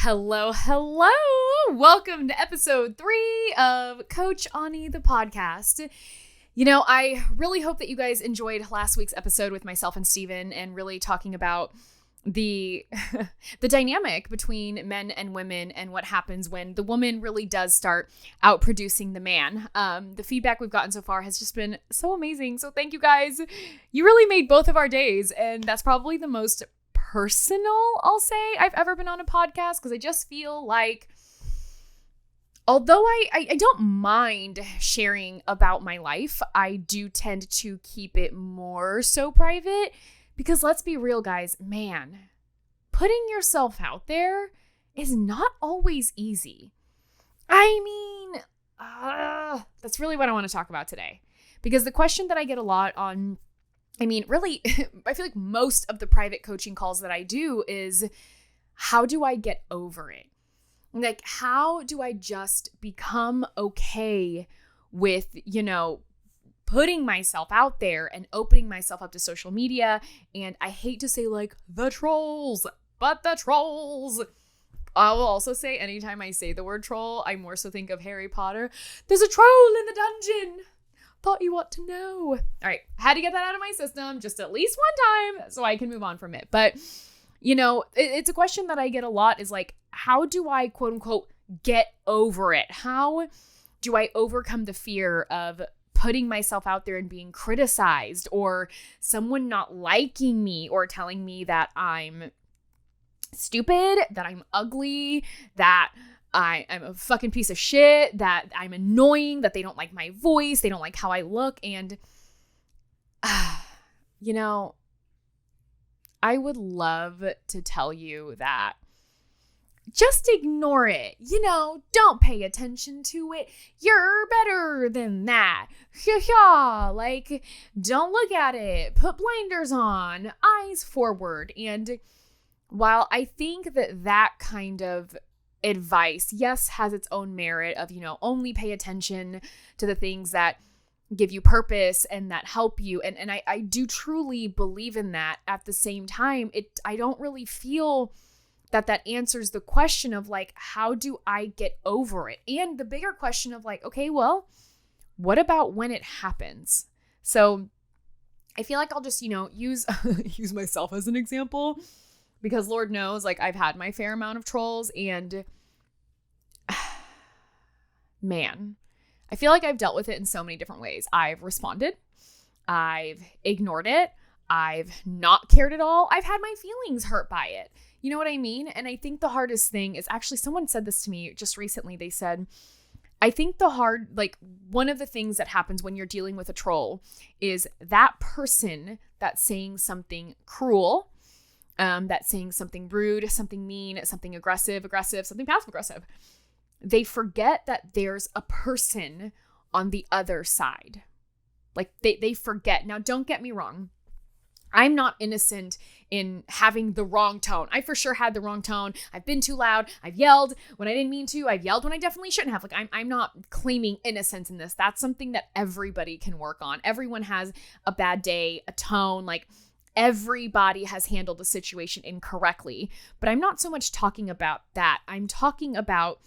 Hello, hello. Welcome to episode 3 of Coach Ani, the podcast. You know, I really hope that you guys enjoyed last week's episode with myself and Steven and really talking about the dynamic between men and women and what happens when the woman really does start outproducing the man. The feedback we've gotten so far has just been so amazing. So thank you guys. You really made both of our days, and that's probably the most personal, I'll say, I've ever been on a podcast, because I just feel like, although I don't mind sharing about my life, I do tend to keep it more so private, because let's be real, guys, man, putting yourself out there is not always easy. I mean, that's really what I want to talk about today, because the question that I get a lot on, really, I feel like most of the private coaching calls that I do is, how do I get over it? Like, how do I just become okay with, putting myself out there and opening myself up to social media? And I hate to say like the trolls, but the trolls. I will also say, anytime I say the word troll, I more so think of Harry Potter. There's a troll in the dungeon. Thought you ought to know. All right, had to get that out of my system just at least one time so I can move on from it. But, it's a question that I get a lot, is like, how do I, quote unquote, get over it? How do I overcome the fear of putting myself out there and being criticized, or someone not liking me, or telling me that I'm stupid, that I'm ugly, that I'm a fucking piece of shit, that I'm annoying, that they don't like my voice, they don't like how I look. And, I would love to tell you that just ignore it. Don't pay attention to it. You're better than that. Like, don't look at it. Put blinders on. Eyes forward. And while I think that kind of advice, yes, has its own merit of, only pay attention to the things that give you purpose and that help you. And I do truly believe in that. At the same time, I don't really feel that answers the question of like, how do I get over it? And the bigger question of like, okay, well, what about when it happens? So I feel like I'll just, use myself as an example, because Lord knows, like, I've had my fair amount of trolls, and man, I feel like I've dealt with it in so many different ways. I've responded. I've ignored it. I've not cared at all. I've had my feelings hurt by it. You know what I mean? And I think the hardest thing is, actually, someone said this to me just recently. They said, I think one of the things that happens when you're dealing with a troll is that person that's saying something cruel, that's saying something rude, something mean, something aggressive, something passive aggressive. They forget that there's a person on the other side. Like, they forget. Now, don't get me wrong. I'm not innocent in having the wrong tone. I for sure had the wrong tone. I've been too loud. I've yelled when I didn't mean to. I've yelled when I definitely shouldn't have. Like, I'm not claiming innocence in this. That's something that everybody can work on. Everyone has a bad day, a tone, like, everybody has handled the situation incorrectly. But I'm not so much talking about that. I'm talking about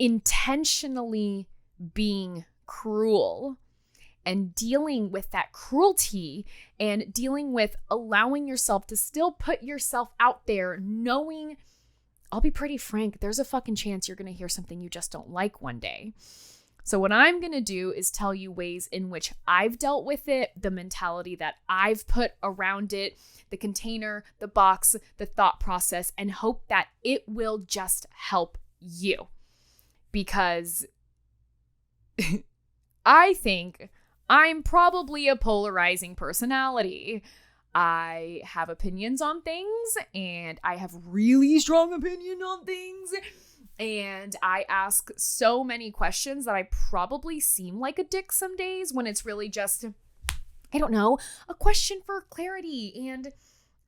intentionally being cruel and dealing with that cruelty, and dealing with allowing yourself to still put yourself out there, knowing, I'll be pretty frank, there's a fucking chance you're going to hear something you just don't like one day. So what I'm going to do is tell you ways in which I've dealt with it, the mentality that I've put around it, the container, the box, the thought process, and hope that it will just help you. Because I think I'm probably a polarizing personality. I have opinions on things, and I have really strong opinion on things. And I ask so many questions that I probably seem like a dick some days, when it's really just, I don't know, a question for clarity and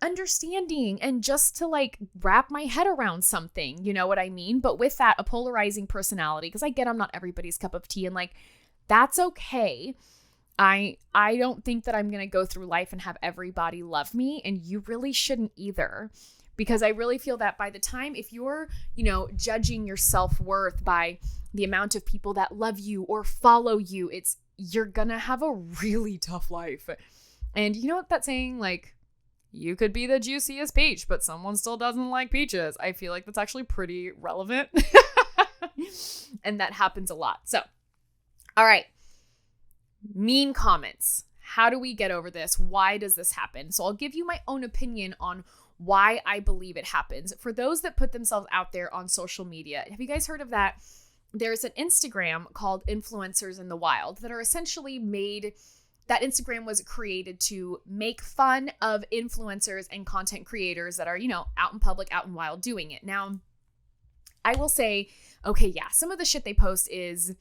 understanding, and just to like wrap my head around something, you know what I mean? But with that, a polarizing personality, because I get I'm not everybody's cup of tea, and like, that's okay. I don't think that I'm going to go through life and have everybody love me, and you really shouldn't either, Because I really feel that by the time, if you're, judging your self-worth by the amount of people that love you or follow you, you're gonna have a really tough life. And you know what that's saying? Like, you could be the juiciest peach, but someone still doesn't like peaches. I feel like that's actually pretty relevant. And that happens a lot. So, all right. Mean comments. How do we get over this? Why does this happen? So I'll give you my own opinion on why I believe it happens. For those that put themselves out there on social media, have you guys heard of that? There's an Instagram called Influencers in the Wild that are essentially that Instagram was created to make fun of influencers and content creators that are, out in public, out in wild doing it. Now, I will say, okay, yeah, some of the shit they post is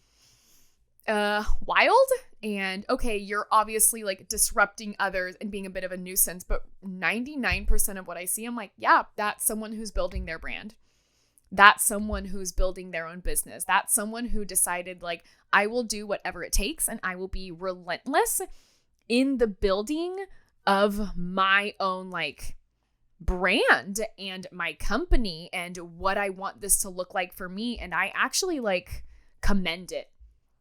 wild, and okay, you're obviously like disrupting others and being a bit of a nuisance, but 99% of what I see, I'm like, yeah, that's someone who's building their brand. That's someone who's building their own business. That's someone who decided, like, I will do whatever it takes and I will be relentless in the building of my own, like, brand and my company and what I want this to look like for me. And I actually, like, commend it.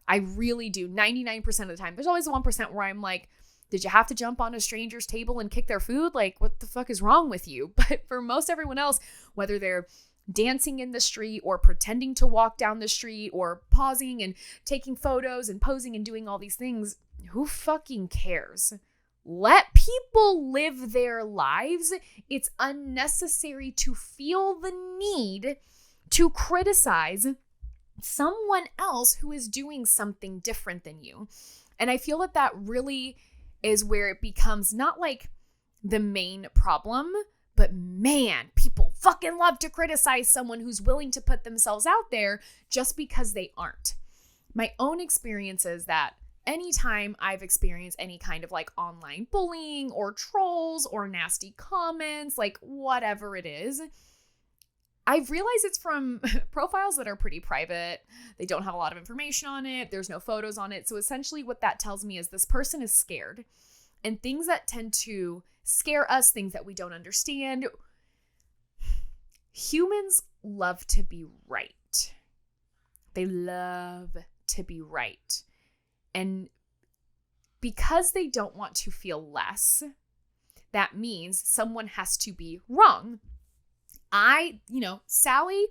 I really do. 99% of the time. There's always 1% where I'm like, did you have to jump on a stranger's table and kick their food? Like, what the fuck is wrong with you? But for most everyone else, whether they're dancing in the street or pretending to walk down the street or pausing and taking photos and posing and doing all these things, who fucking cares? Let people live their lives. It's unnecessary to feel the need to criticize someone else who is doing something different than you. And I feel that really is where it becomes not like the main problem, but man, people fucking love to criticize someone who's willing to put themselves out there just because they aren't. My own experience is that anytime I've experienced any kind of like online bullying or trolls or nasty comments, like whatever it is, I've realized it's from profiles that are pretty private. They don't have a lot of information on it. There's no photos on it. So essentially what that tells me is this person is scared. And things that tend to scare us, things that we don't understand. Humans love to be right. They love to be right. And because they don't want to feel less, that means someone has to be wrong. Sally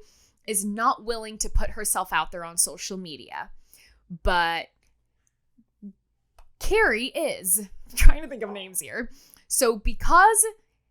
is not willing to put herself out there on social media, but Carrie is. I'm trying to think of names here. So because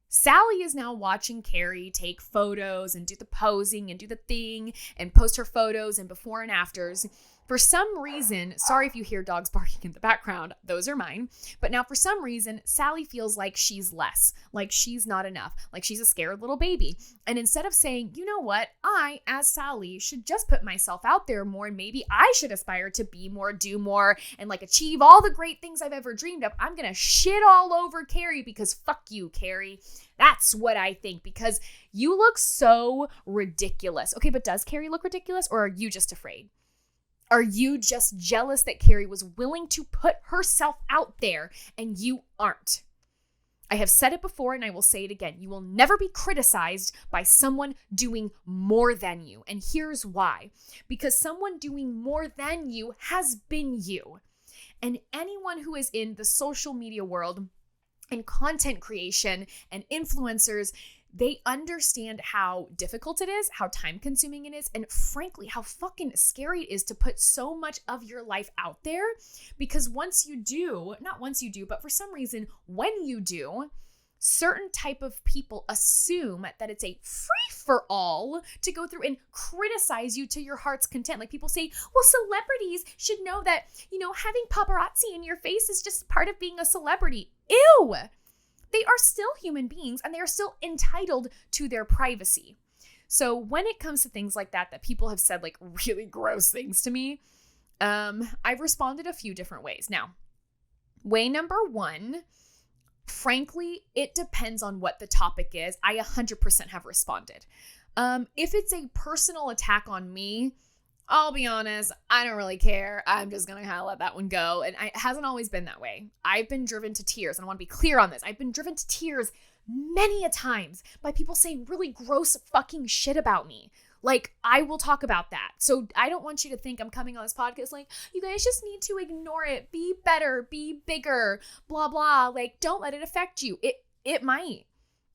Sally is now watching Carrie take photos and do the posing and do the thing and post her photos and before and afters, for some reason, sorry if you hear dogs barking in the background, those are mine. But now for some reason, Sally feels like she's less, like she's not enough, like she's a scared little baby. And instead of saying, you know what, I, as Sally, should just put myself out there more and maybe I should aspire to be more, do more, and like achieve all the great things I've ever dreamed of, I'm going to shit all over Carrie because fuck you, Carrie. That's what I think, because you look so ridiculous. Okay, but does Carrie look ridiculous, or are you just afraid? Are you just jealous that Carrie was willing to put herself out there and you aren't? I have said it before and I will say it again. You will never be criticized by someone doing more than you. And here's why. Because someone doing more than you has been you. And anyone who is in the social media world and content creation and influencers, they understand how difficult it is, how time consuming it is, and frankly, how fucking scary it is to put so much of your life out there. Because once you do, not once you do, but for some reason, when you do, certain type of people assume that it's a free-for-all to go through and criticize you to your heart's content. Like people say, well, celebrities should know that, having paparazzi in your face is just part of being a celebrity. Ew! They are still human beings and they are still entitled to their privacy. So when it comes to things like that people have said like really gross things to me, I've responded a few different ways. Now, way number one, frankly, it depends on what the topic is. I 100% have responded. If it's a personal attack on me, I'll be honest, I don't really care. I'm just going to kind of let that one go. And it hasn't always been that way. I've been driven to tears. And I want to be clear on this. I've been driven to tears many a times by people saying really gross fucking shit about me. Like, I will talk about that. So I don't want you to think I'm coming on this podcast like, you guys just need to ignore it, be better, be bigger, blah, blah. Like, don't let it affect you. It might.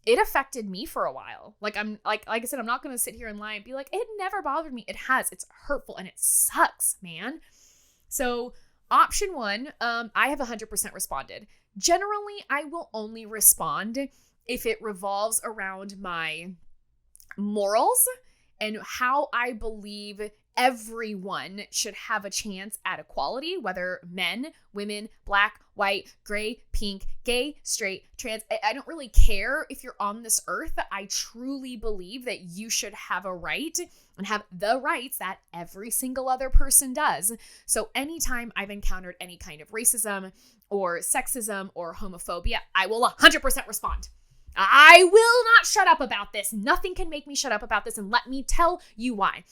It affected me for a while. Like I said, I'm not going to sit here and lie and be like, it never bothered me. It has. It's hurtful and it sucks, man. So option one, I have 100% responded. Generally, I will only respond if it revolves around my morals and how I believe everyone should have a chance at equality, whether men, women, black, white, gray, pink, gay, straight, trans. I don't really care if you're on this earth. I truly believe that you should have a right and have the rights that every single other person does. So anytime I've encountered any kind of racism or sexism or homophobia, I will 100% respond. I will not shut up about this. Nothing can make me shut up about this. And let me tell you why.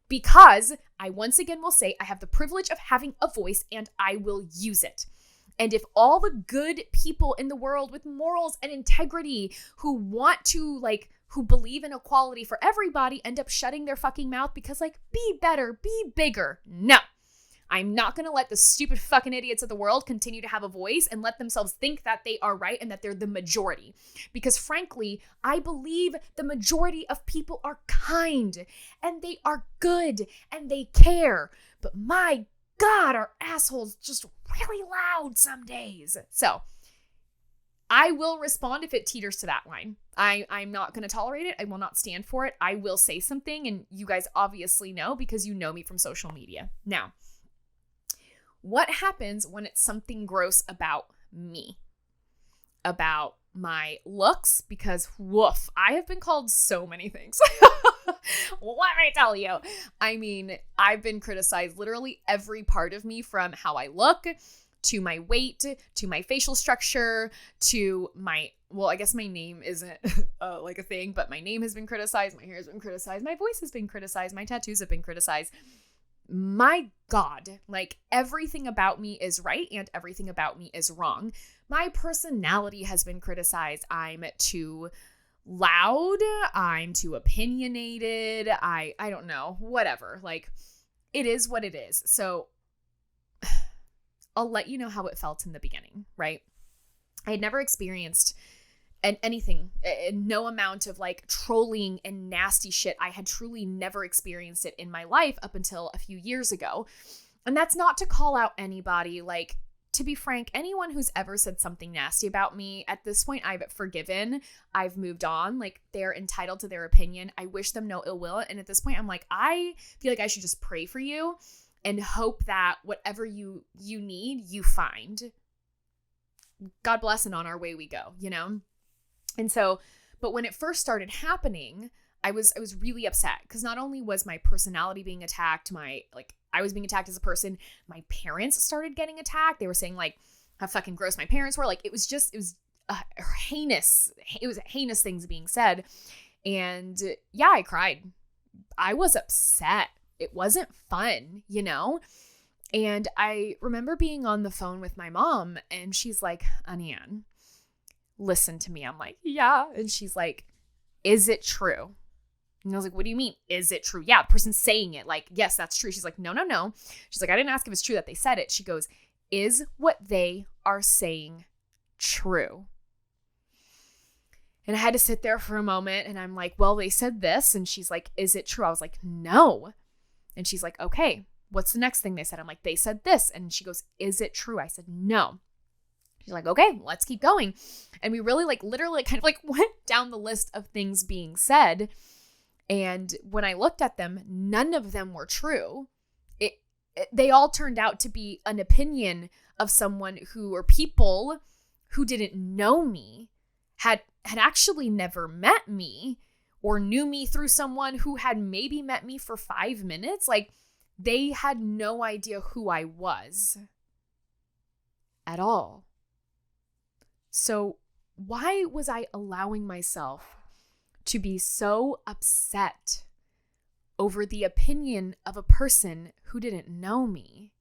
Because I once again will say I have the privilege of having a voice and I will use it. And if all the good people in the world with morals and integrity who want to who believe in equality for everybody end up shutting their fucking mouth because be better, be bigger. No. I'm not going to let the stupid fucking idiots of the world continue to have a voice and let themselves think that they are right and that they're the majority. Because frankly, I believe the majority of people are kind and they are good and they care. But my God, our assholes just really loud some days. So I will respond if it teeters to that line. I'm not going to tolerate it. I will not stand for it. I will say something, and you guys obviously know because you know me from social media. Now, what happens when it's something gross about me? About my looks? Because woof, I have been called so many things. Let me tell you. I mean, I've been criticized literally every part of me, from how I look, to my weight, to my facial structure, to my, well, I guess my name isn't a thing, but my name has been criticized, my hair has been criticized, my voice has been criticized, my tattoos have been criticized. My God, everything about me is right and everything about me is wrong. My personality has been criticized. I'm too loud. I'm too opinionated. I don't know, whatever. It is what it is. So I'll let you know how it felt in the beginning, right? I had never experienced anything, no amount of trolling and nasty shit. I had truly never experienced it in my life up until a few years ago. And that's not to call out anybody. To be frank, anyone who's ever said something nasty about me, at this point, I've forgiven. I've moved on. They're entitled to their opinion. I wish them no ill will. And at this point, I'm I feel like I should just pray for you and hope that whatever you need, you find. God bless, and on our way we go, you know? And so, but when it first started happening, I was really upset because not only was my personality being attacked, I was being attacked as a person, my parents started getting attacked. They were saying how fucking gross my parents were. It was heinous. It was heinous things being said. And yeah, I cried. I was upset. It wasn't fun, you know? And I remember being on the phone with my mom and she's like, Anian, listen to me. I'm like, yeah. And she's like, is it true? And I was like, what do you mean? Is it true? Yeah, the person's saying it. Yes, that's true. She's like, no. She's like, I didn't ask if it's true that they said it. She goes, is what they are saying true? And I had to sit there for a moment and I'm like, well, they said this. And she's like, is it true? I was like, no. And she's like, okay, what's the next thing they said? I'm like, they said this. And she goes, is it true? I said, no. She's like, okay, let's keep going. And we really literally kind of went down the list of things being said. And when I looked at them, none of them were true. They all turned out to be an opinion of someone or people who didn't know me, had actually never met me, or knew me through someone who had maybe met me for 5 minutes. They had no idea who I was at all. So why was I allowing myself to be so upset over the opinion of a person who didn't know me?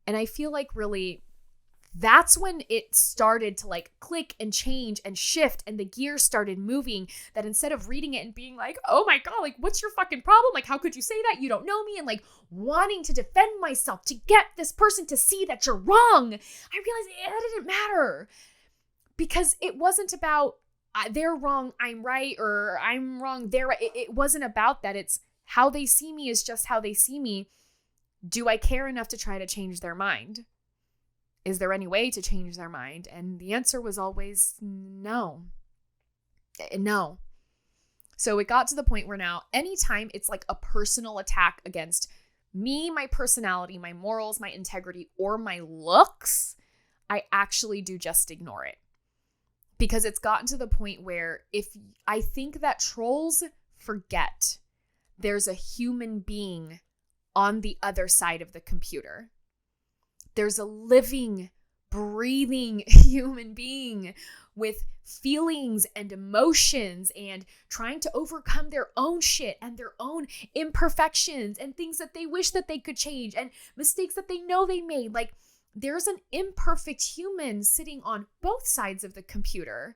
And I feel really That's when it started to like click and change and shift, and the gears started moving, that instead of reading it and being like, oh my God, like what's your fucking problem? Like, how could you say that? You don't know me. And like wanting to defend myself to get this person to see that you're wrong. I realized it didn't matter, because it wasn't about they're wrong, I'm right, or I'm wrong, they're right. It wasn't about that. It's how they see me is just how they see me. Do I care enough to try to change their mind? Is there any way to change their mind? And the answer was always no. No. So it got to the point where now anytime it's like a personal attack against me, my personality, my morals, my integrity, or my looks, I actually do just ignore it. Because it's gotten to the point where if I think that trolls forget there's a human being on the other side of the computer. There's a living, breathing human being with feelings and emotions and trying to overcome their own shit and their own imperfections and things that they wish that they could change and mistakes that they know they made. Like, there's an imperfect human sitting on both sides of the computer.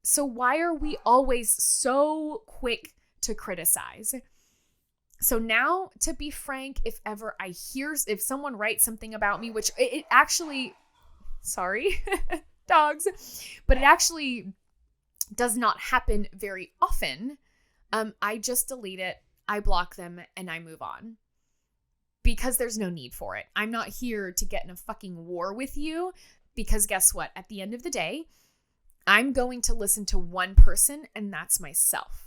So why are we always so quick to criticize? So now, to be frank, if someone writes something about me, which it actually, sorry, dogs, but it actually does not happen very often, I just delete it, I block them, and I move on. Because there's no need for it. I'm not here to get in a fucking war with you, because guess what? At the end of the day, I'm going to listen to one person, and that's myself.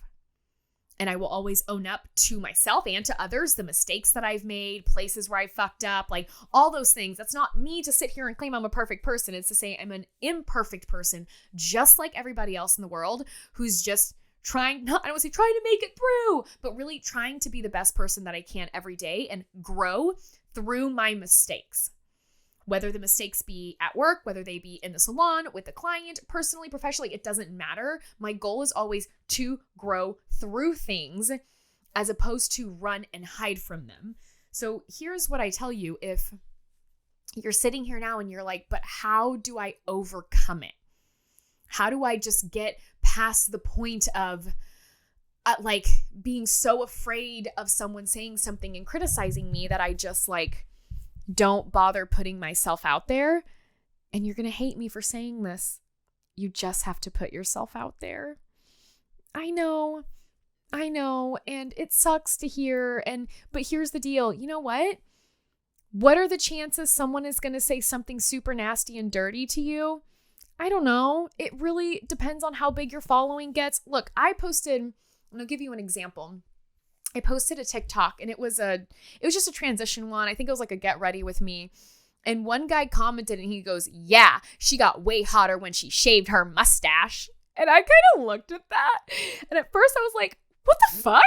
And I will always own up to myself and to others, the mistakes that I've made, places where I fucked up, like all those things. That's not me to sit here and claim I'm a perfect person. It's to say I'm an imperfect person, just like everybody else in the world, who's just trying to make it through, but really trying to be the best person that I can every day and grow through my mistakes. Whether the mistakes be at work, whether they be in the salon, with the client, personally, professionally, it doesn't matter. My goal is always to grow through things as opposed to run and hide from them. So here's what I tell you. If you're sitting here now and you're like, but how do I overcome it? How do I just get past the point of like being so afraid of someone saying something and criticizing me that I just like don't bother putting myself out there? And you're going to hate me for saying this. You just have to put yourself out there. I know. And it sucks to hear. But here's the deal. You know what? What are the chances someone is going to say something super nasty and dirty to you? I don't know. It really depends on how big your following gets. Look, I'm going to give you an example. I posted a TikTok and it was just a transition one. I think it was like a get ready with me. And one guy commented and he goes, yeah, she got way hotter when she shaved her mustache. And I kind of looked at that. And at first I was like, what the fuck?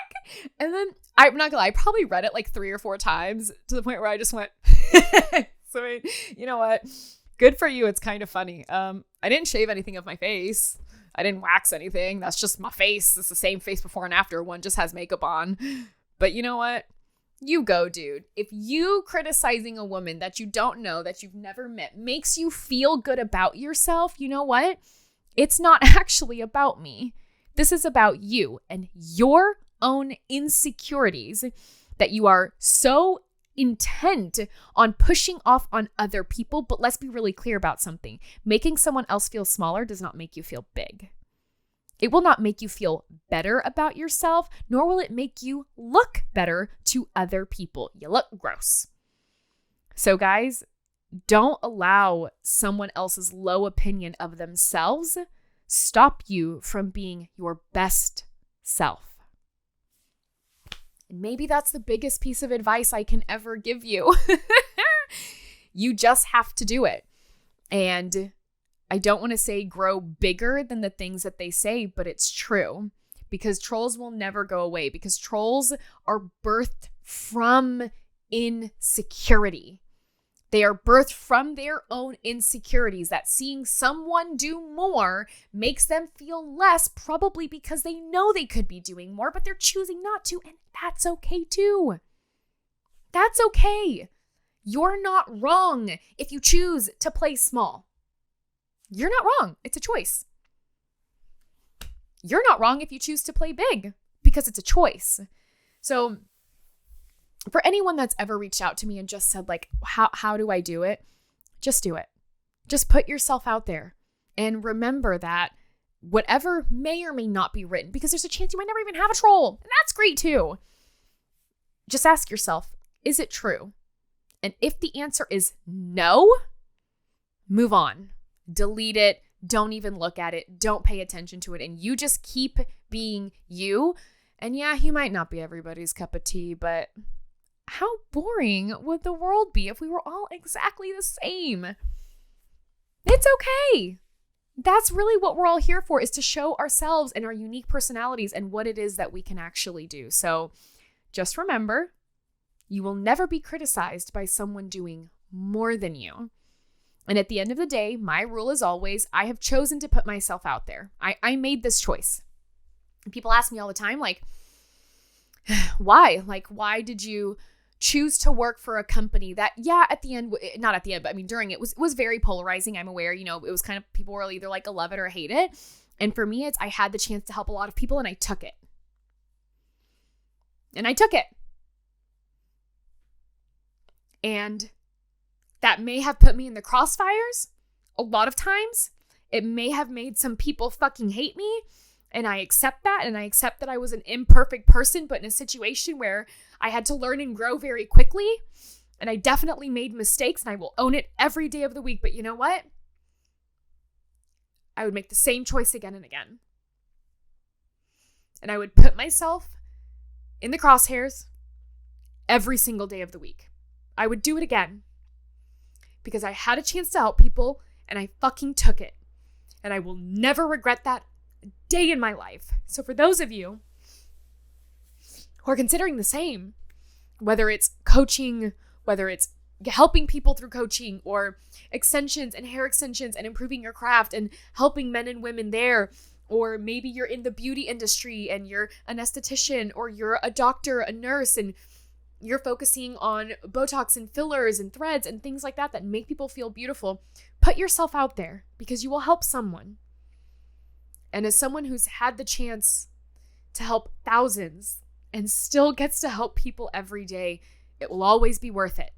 And then I'm not gonna lie, I probably read it like 3 or 4 times to the point where I just went, so I mean, you know what? Good for you. It's kind of funny. I didn't shave anything of my face. I didn't wax anything. That's just my face. It's the same face before and after. One just has makeup on. But you know what? You go, dude. If you criticizing a woman that you don't know, that you've never met, makes you feel good about yourself, you know what? It's not actually about me. This is about you and your own insecurities that you are so intent on pushing off on other people. But let's be really clear about something. Making someone else feel smaller does not make you feel big. It will not make you feel better about yourself, nor will it make you look better to other people. You look gross. So guys, don't allow someone else's low opinion of themselves stop you from being your best self. And maybe that's the biggest piece of advice I can ever give you. You just have to do it. And I don't want to say grow bigger than the things that they say, but it's true. Because trolls will never go away. Because trolls are birthed from insecurity. They are birthed from their own insecurities, that seeing someone do more makes them feel less, probably because they know they could be doing more, but they're choosing not to. And that's okay too. That's okay. You're not wrong if you choose to play small. You're not wrong. It's a choice. You're not wrong if you choose to play big because it's a choice. So for anyone that's ever reached out to me and just said like, how do I do it? Just do it. Just put yourself out there and remember that whatever may or may not be written, because there's a chance you might never even have a troll, and that's great too. Just ask yourself, is it true? And if the answer is no, move on. Delete it. Don't even look at it. Don't pay attention to it. And you just keep being you. And yeah, you might not be everybody's cup of tea, but how boring would the world be if we were all exactly the same? It's okay. That's really what we're all here for, is to show ourselves and our unique personalities and what it is that we can actually do. So just remember, you will never be criticized by someone doing more than you. And at the end of the day, my rule is always, I have chosen to put myself out there. I made this choice. And people ask me all the time, like, why? Like, why did you choose to work for a company that, yeah, at the end, not at the end, but I mean, during it was very polarizing. I'm aware, it was kind of, people were either like, love it or hate it. And for me, I had the chance to help a lot of people and I took it. And that may have put me in the crossfires a lot of times. It may have made some people fucking hate me. And I accept that. And I accept that I was an imperfect person, but in a situation where I had to learn and grow very quickly. And I definitely made mistakes and I will own it every day of the week. But you know what? I would make the same choice again and again. And I would put myself in the crosshairs every single day of the week. I would do it again. Because I had a chance to help people and I fucking took it. And I will never regret that a day in my life. So for those of you who are considering the same, whether it's coaching, whether it's helping people through coaching or extensions and hair extensions and improving your craft and helping men and women there, or maybe you're in the beauty industry and you're an esthetician or you're a doctor, a nurse, and you're focusing on Botox and fillers and threads and things like that make people feel beautiful. Put yourself out there because you will help someone. And as someone who's had the chance to help thousands and still gets to help people every day, it will always be worth it.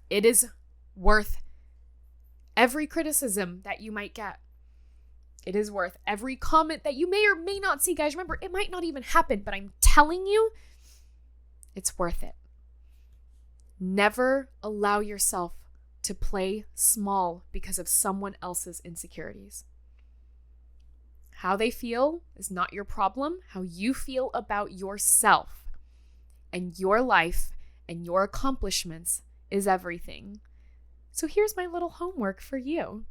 It is worth every criticism that you might get. It is worth every comment that you may or may not see. Guys, remember, it might not even happen, but I'm telling you, it's worth it. Never allow yourself to play small because of someone else's insecurities. How they feel is not your problem. How you feel about yourself and your life and your accomplishments is everything. So here's my little homework for you.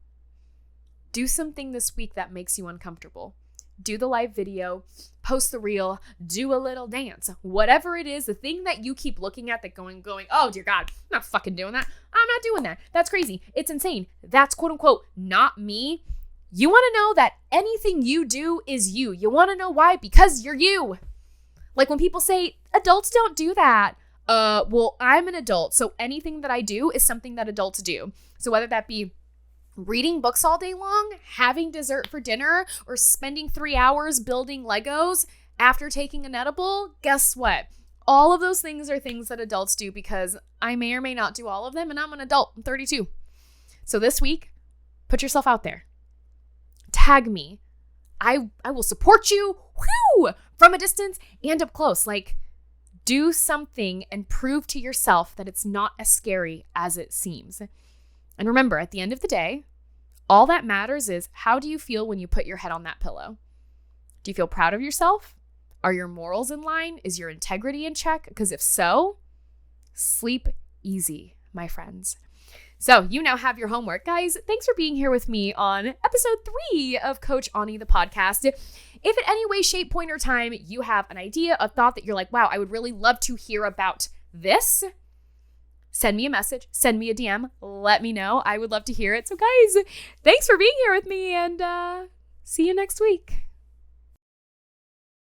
Do something this week that makes you uncomfortable. Do the live video, post the reel, do a little dance. Whatever it is, the thing that you keep looking at that going, oh dear God, I'm not fucking doing that. I'm not doing that. That's crazy. It's insane. That's quote unquote not me. You want to know that anything you do is you. You want to know why? Because you're you. Like when people say adults don't do that. Well, I'm an adult, so anything that I do is something that adults do. So whether that be reading books all day long, having dessert for dinner, or spending 3 hours building Legos after taking an edible, guess what? All of those things are things that adults do because I may or may not do all of them, and I'm an adult. I'm 32. So this week, put yourself out there. Tag me. I will support you from a distance and up close. Like, do something and prove to yourself that it's not as scary as it seems. And remember, at the end of the day, all that matters is how do you feel when you put your head on that pillow? Do you feel proud of yourself? Are your morals in line? Is your integrity in check? Because if so, sleep easy, my friends. So you now have your homework. Guys, thanks for being here with me on episode 3 of Coach Ani, the podcast. If at any way, shape, point, or time you have an idea, a thought that you're like, wow, I would really love to hear about this, send me a message, send me a DM, let me know. I would love to hear it. So guys, thanks for being here with me and see you next week.